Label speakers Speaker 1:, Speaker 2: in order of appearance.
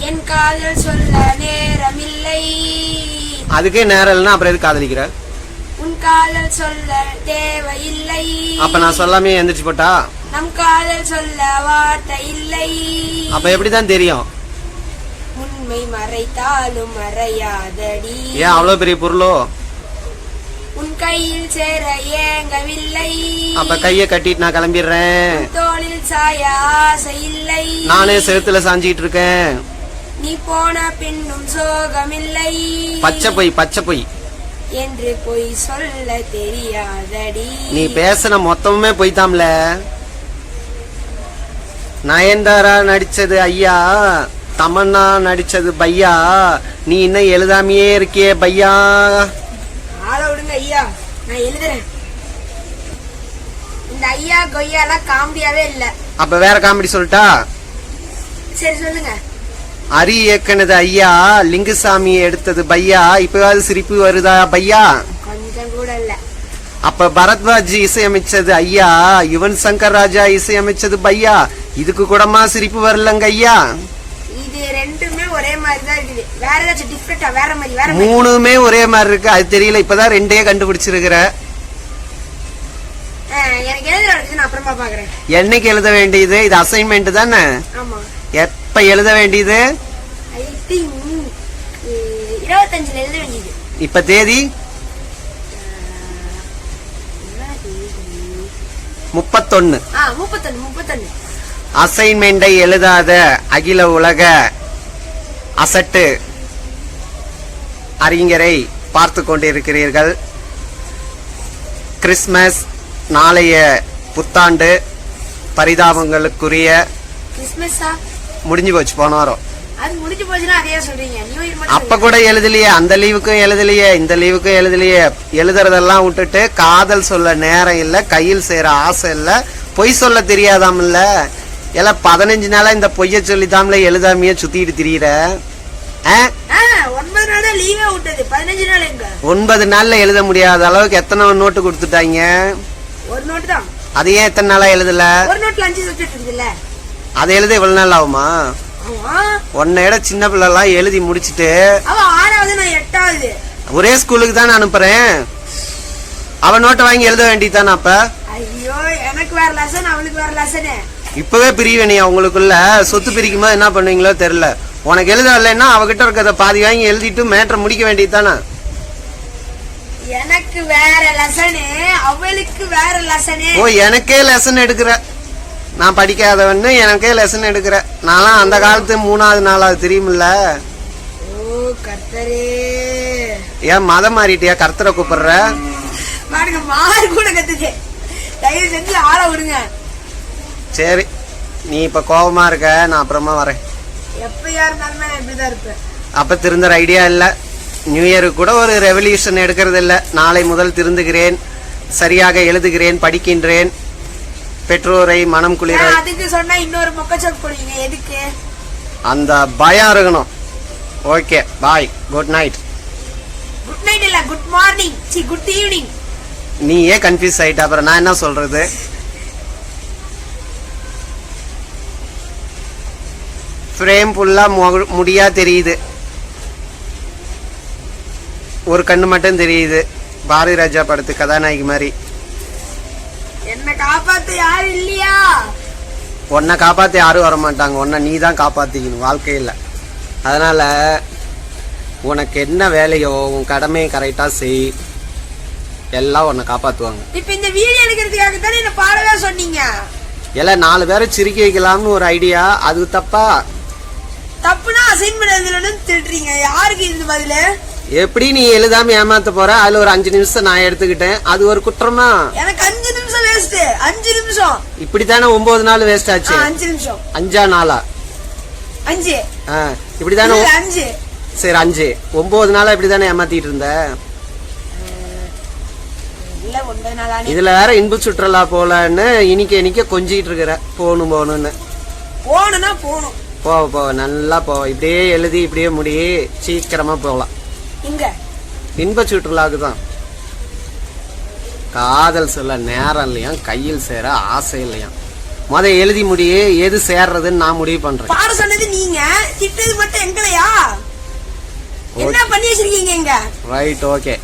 Speaker 1: என் காதல் சொல்ல நேரமில்லை.
Speaker 2: அதுக்கே நேரம் இல்லைன்னா அப்புறம் எதுக்கு காதலிக்கிற?
Speaker 1: உன் காதல் சொல்ல தேவையில்லை.
Speaker 2: அப்ப நான் சொல்லாமே எந்திரிச்சு போட்டா?
Speaker 1: நம் காதல் சொல்ல வார்த்தை இல்லை.
Speaker 2: அப்ப எப்படிதான் தெரியும்?
Speaker 1: உண்மை மறைத்தாலும் மறையாதடி.
Speaker 2: ஏன் அவ்வளவு பெரிய பொருளோ?
Speaker 1: உன் கையில் சேர ஏங்கவில்லை.
Speaker 2: அப்ப கைய கட்டிட்டு நான் கிளம்பிடுறேன்.
Speaker 1: தோளில் சாய ஆசை இல்லை.
Speaker 2: நானே செவுத்துல சாஞ்சிட்டு இருக்கேன்.
Speaker 1: நீ போன பின்னும் சோகமில்லை.
Speaker 2: பச்சை பொய்
Speaker 1: என்று பொய் சொல்ல தெரியாதடி.
Speaker 2: நீ பேசின மொத்தமுமே பொய்தாம்ல. நயன்தாரா நடிச்சது ஐயா, தமன்னா நடிச்சது பையா, நீ இன்னும் எழுதாமையே இருக்கியே பையா.
Speaker 1: ஆள விடுங்க ஐயா, நான் எழுதுறேன். இந்த ஐயா கொய்யாலாம் காமெடியாவே இல்ல.
Speaker 2: அப்ப வேற காமெடி சொல்லிட்டா?
Speaker 1: சரி சொல்லுங்க.
Speaker 2: அரி இயக்குனது ஐயா, லிங்குசாமி எடுத்தது பையா, இப்பவாது சிரிப்பு வருதா பையா?
Speaker 1: கொஞ்சம் கூட இல்ல.
Speaker 2: அப்ப பரத்வாஜ் இசையமைச்சது ஐயா, யுவன் சங்கர் ராஜா இசையமைச்சது பையா, இதுக்கு கூடமா சிரிப்பு வரலங்க ஐயா?
Speaker 1: இது ரெண்டுமே ஒரே மாதிரி தான் இருக்குது. வேற ஏதாச்சும் டிஃபரெண்டா வேற மாதிரி?
Speaker 2: மூணுமே ஒரே மாதிரி இருக்கு. அது தெரியல, இப்பதான் ரெண்டே கண்டுபிடிச்சிருக்கிற.
Speaker 1: எனக்கு எழுத வேண்டியது, நான் அப்புறமா பாக்குறேன்.
Speaker 2: என்னைக்கு எழுத வேண்டியது? இது அசைன்மெண்ட் தானே?
Speaker 1: ஆமா.
Speaker 2: எப்ப எழுத வேண்டியது?
Speaker 1: ஐ திங்க் 25ல எழுத வேண்டியது.
Speaker 2: இப்ப தேதி 31.
Speaker 1: 31.
Speaker 2: அசைன்மெண்டை எழுதாத அகில உலக அசட்டு அறிஞரை பார்த்து கொண்டிருக்கிறீர்கள். கிறிஸ்துமஸ் நாளைய புத்தாண்டு பரிதாபங்களுக்குரிய.
Speaker 1: கிறிஸ்துமஸா
Speaker 2: முடிஞ்சு போச்சு போன வாரம்.
Speaker 1: அது முடிஞ்சு போச்சுன்னா அதையே சொல்றீங்க. நியூ இயர்
Speaker 2: அப்ப கூட எழுதலையே, அந்த லீவுக்கும் எழுதலையே, இந்த லீவுக்கும் எழுதலையே. எழுதுறதெல்லாம் விட்டுட்டு காதல் சொல்ல நேரம் இல்ல, கையில் சேர ஆசை இல்ல, பொய் சொல்ல தெரியாதாம்ல. எல்லாம் 15 நாளா இந்த பொய்ய சொல்லிதாம்ல எழுதாமையே சுத்திட்டு திரியிற.
Speaker 1: 9 நாள் லீவே விட்டது, 15 நாள் எங்க?
Speaker 2: 9 நாள்ல எழுத முடியாத அளவுக்கு எத்தனை நோட்டு கொடுத்துட்டாங்க?
Speaker 1: ஒரு நோட்டு தான்.
Speaker 2: அது ஏன் எத்தனை நாளா எழுதல?
Speaker 1: ஒரு நோட்ல 5 சப்ஜெக்ட் இருக்குல்ல,
Speaker 2: அதை எழுத இவ்வளவு நாள் ஆகுமா? உன்னை விட சின்ன பிள்ளை எல்லாம் எழுதி முடிச்சுட்டு
Speaker 1: அவ 6வது, நான் 8வது.
Speaker 2: ஒரே ஸ்கூலுக்கு தானே அனுப்புறேன். அவன் நோட்டை வாங்கி எழுத வேண்டியதானே? அப்ப
Speaker 1: ஐயோ, எனக்கு வேற லெசன், அவளுக்கு வேற லெசன்.
Speaker 2: இப்பவே பிரிவினையா உங்களுக்குள்ள? சொத்து பிரிக்கும் போது என்ன பண்ணுவீங்களோ தெரியல. உனக்கு எழுத வரலன்னா அவகிட்ட இருக்கிறத பாதி வாங்கி எழுதிட்டு மேட்டரை முடிக்க வேண்டியதுதானே?
Speaker 1: எனக்கு வேற லெசன், அவளுக்கு வேற லெசன்.
Speaker 2: ஓ, எனக்கே லெசன் எடுக்கிற? நான் படிக்காதவன்னு எனக்கே லெசன் எடுக்கிற? நான்லாம் அந்த காலத்து 3வது 4வது தெரியுமில்ல.
Speaker 1: ஓ கர்த்தரே,
Speaker 2: ஏன் மதம் மாறிட்டியா? கர்த்தரை கூப்பிடுற?
Speaker 1: பாருங்க, மாறு கூட கத்துக்கு. தயவு செஞ்சு ஆள விடுங்க.
Speaker 2: சரி, நீ இப்ப கோபமா இருக்க, நான் அப்புறமா வரேன்.
Speaker 1: எப்பயா இருந்தாலும் நான் இப்படிதான் இருப்பேன்.
Speaker 2: அப்ப திருந்துற ஐடியா இல்ல. நியூ இயருக்கு கூட ஒரு ரெவல்யூஷன் எடுக்கிறது இல்ல. நாளை முதல் திருந்துகிறேன், சரியாக எழுதுகிறேன், படிக்கின்றேன், பெற்றோரை மனம் குளிர.
Speaker 1: அதுக்கு சொன்னா இன்னொரு மொக்கச்சோக்கு போடுவீங்க, எதுக்கு?
Speaker 2: அந்த பயம் இருக்கணும். ஓகே, பாய், குட் நைட்.
Speaker 1: குட் நைட் இல்ல, good morning, C good evening.
Speaker 2: நீ ஏன் கன்ஃபியூஸ் ஆயிட்ட? அப்புறம் நான் என்ன சொல்றது? ஃப்ரேம் ஃபுல்லா முடியா தெரியுது, ஒரு கண்ணு மட்டும் தெரியுது. பாரதி ராஜா படத்து கதாநாயகி மாதிரி.
Speaker 1: என்ன காப்பாத்த யாரும் இல்லையா?
Speaker 2: உன்னை காப்பாத்த யாரும் வர மாட்டாங்க. உன்னை நீ தான் காப்பாத்திக்கணும் வாழ்க்கையில. அதனால உனக்கு என்ன வேலையோ உன் கடமையை கரெக்டா செய், எல்லாம் உன்னை காப்பாத்துவாங்க.
Speaker 1: இப்ப இந்த வீடியோ எடுக்கிறதுக்காக தானே என்ன பாடவே சொன்னீங்க?
Speaker 2: எல்லாம் 4 பேரை சிரிக்க வைக்கலாம்னு ஒரு ஐடியா. அது தப்பா?
Speaker 1: தப்புனா அசைன்மெண்ட் எழுதலன்னு திட்டுறீங்க. யாருக்கு இது பதிலு?
Speaker 2: எப்படி நீ எழுதாம ஏமாத்த போற? அதுல ஒரு 5 நிமிஷம் நான் எடுத்துக்கிட்டேன், அது ஒரு குற்றமா?
Speaker 1: எனக்கு 5 நிமிஷம் வேஸ்ட். 5 நிமிஷம்
Speaker 2: இப்படித்தானே 9 நாள் வேஸ்ட் ஆச்சு.
Speaker 1: 5 நிமிஷம்
Speaker 2: 5 நாளா?
Speaker 1: 5
Speaker 2: இப்படிதானே?
Speaker 1: 5
Speaker 2: சரி, 5 9 நாளா இப்படிதானே ஏமாத்திட்டு இருந்த?
Speaker 1: இல்ல 9 நாளா?
Speaker 2: இதுல வேற இன்பு சுற்றுலா போலன்னு இனிக்க கொஞ்சிட்டு இருக்கிற. போகணும்னு.
Speaker 1: போகணும்னா போகணும்.
Speaker 2: போ நல்லா போ. இப்படியே எழுதி இப்படியே முடி, சீக்கிரமா போகலாம்.
Speaker 1: இங்க
Speaker 2: இன்ப சுற்றுலாவுக்கு தான். காதல் சொல்ல நேரம் இல்லையா, கையில் சேர ஆசை இல்லையா. முத எழுதி முடியே எது சேர்றதுன்னு நான் முடிவு பண்றேன்.
Speaker 1: பாட சொன்னது நீங்க, திட்டது மட்டும் எங்களையா? என்ன பண்ணி வச்சிருக்கீங்க இங்க?
Speaker 2: Right, okay.